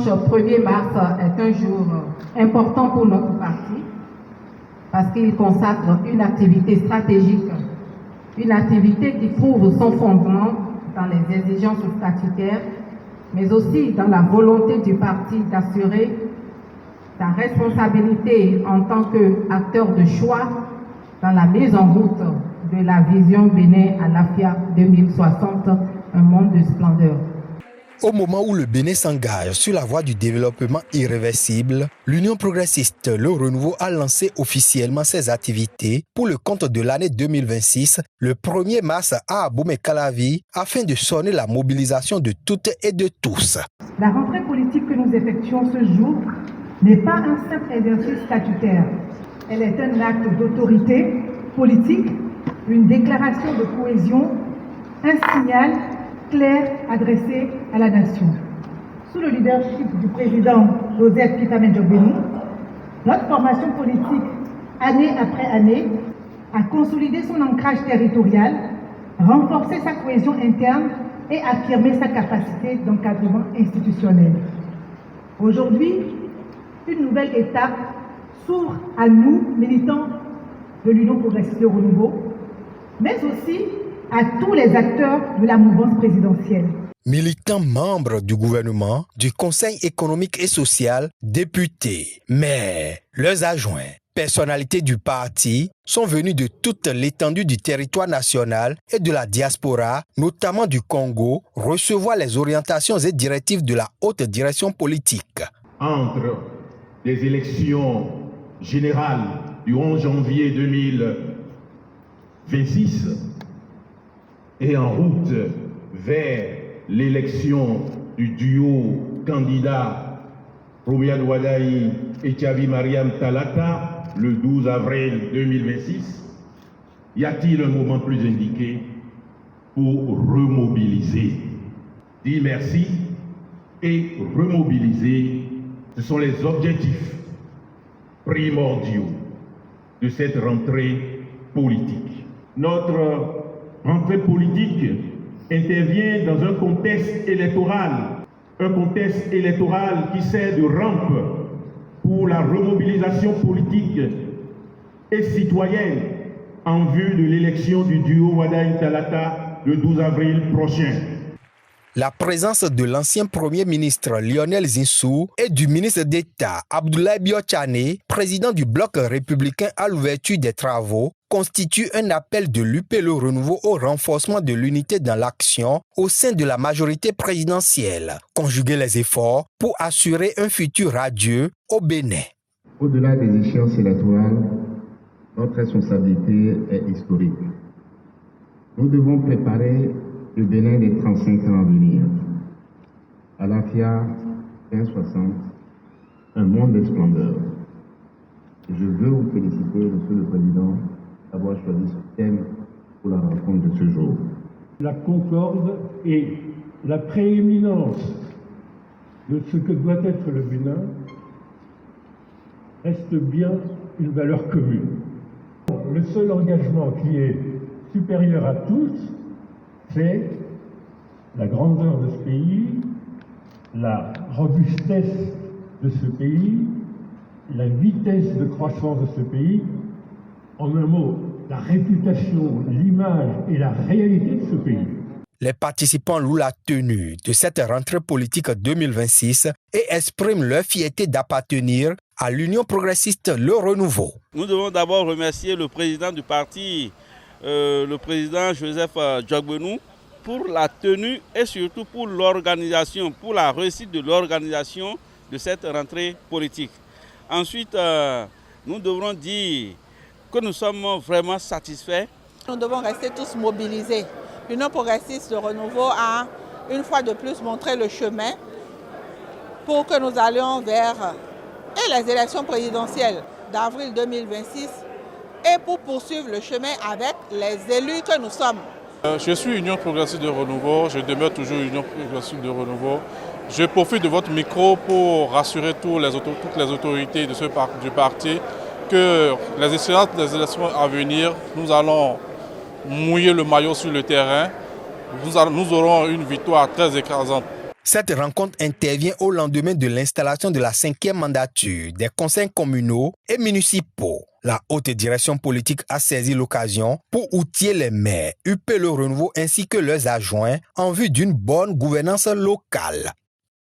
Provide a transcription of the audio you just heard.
dimanche 1er mars est un jour important pour notre parti parce qu'il consacre une activité stratégique, une activité qui trouve son fondement dans les exigences statutaires, mais aussi dans la volonté du parti d'assurer sa responsabilité en tant qu'acteur de choix dans la mise en route de la vision Bénin à l'AFIA 2060, un monde de splendeur. Au moment où le Bénin s'engage sur la voie du développement irréversible, l'Union progressiste Le Renouveau a lancé officiellement ses activités pour le compte de l'année 2026, le 1er mars à Abomey-Calavi, afin de sonner la mobilisation de toutes et de tous. La rentrée politique que nous effectuons ce jour n'est pas un simple exercice statutaire. Elle est un acte d'autorité politique, une déclaration de cohésion, un signal clair adressé à la nation. Sous le leadership du président Joseph Kifame-Diogbenou, notre formation politique, année après année, a consolidé son ancrage territorial, renforcé sa cohésion interne et affirmé sa capacité d'encadrement institutionnel. Aujourd'hui, une nouvelle étape s'ouvre à nous, militants de l'Union progressiste Le Renouveau, mais aussi à tous les acteurs de la mouvance présidentielle. Militants membres du gouvernement, du Conseil économique et social, députés, maires, leurs adjoints, personnalités du parti sont venus de toute l'étendue du territoire national et de la diaspora, notamment du Congo, recevoir les orientations et directives de la haute direction politique. Entre les élections générales du 11 janvier 2026 et en route vers l'élection du duo candidat Romuald Wadaï et Tchavi Mariam Talata le 12 avril 2026, y a-t-il un moment plus indiqué pour remobiliser? Dire merci et remobiliser, ce sont les objectifs primordiaux de cette rentrée politique. Notre rentrée politique intervient dans un contexte électoral qui sert de rampe pour la remobilisation politique et citoyenne en vue de l'élection du duo Wadaï-Talata le 12 avril prochain. La présence de l'ancien Premier ministre Lionel Zinsou et du ministre d'État Abdoulaye Biotchane, président du bloc républicain à l'ouverture des travaux, constitue un appel de l'UP Le Renouveau au renforcement de l'unité dans l'action au sein de la majorité présidentielle. Conjuguer les efforts pour assurer un futur radieux au Bénin. Au-delà des échéances électorales, notre responsabilité est historique. Nous devons préparer le Bénin des 35 ans à venir. À l'AFIA 2060, un monde de splendeur. Je veux vous féliciter, Monsieur le Président, d'avoir choisi ce thème pour la rencontre de ce jour. La concorde et la prééminence de ce que doit être le Bénin reste bien une valeur commune. Le seul engagement qui est supérieur à tous, c'est la grandeur de ce pays, la robustesse de ce pays, la vitesse de croissance de ce pays, en un mot, la réputation, l'image et la réalité de ce pays. Les participants louent la tenue de cette rentrée politique 2026 et expriment leur fierté d'appartenir à l'Union progressiste Le Renouveau. Nous devons d'abord remercier le président du parti, le président Joseph Diogbenou, pour la tenue et surtout pour l'organisation, pour la réussite de l'organisation de cette rentrée politique. Ensuite, nous devrons dire que nous sommes vraiment satisfaits. Nous devons rester tous mobilisés. L'Union progressiste de Renouveau a une fois de plus montré le chemin pour que nous allions vers les élections présidentielles d'avril 2026 et pour poursuivre le chemin avec les élus que nous sommes. Je suis Union progressiste de Renouveau, je demeure toujours Union progressiste de Renouveau. Je profite de votre micro pour rassurer toutes les autorités du parti que les élections à venir, nous allons mouiller le maillot sur le terrain. Nous aurons une victoire très écrasante. Cette rencontre intervient au lendemain de l'installation de la 5e mandature des conseils communaux et municipaux. La haute direction politique a saisi l'occasion pour outiller les maires, UP Le Renouveau ainsi que leurs adjoints en vue d'une bonne gouvernance locale.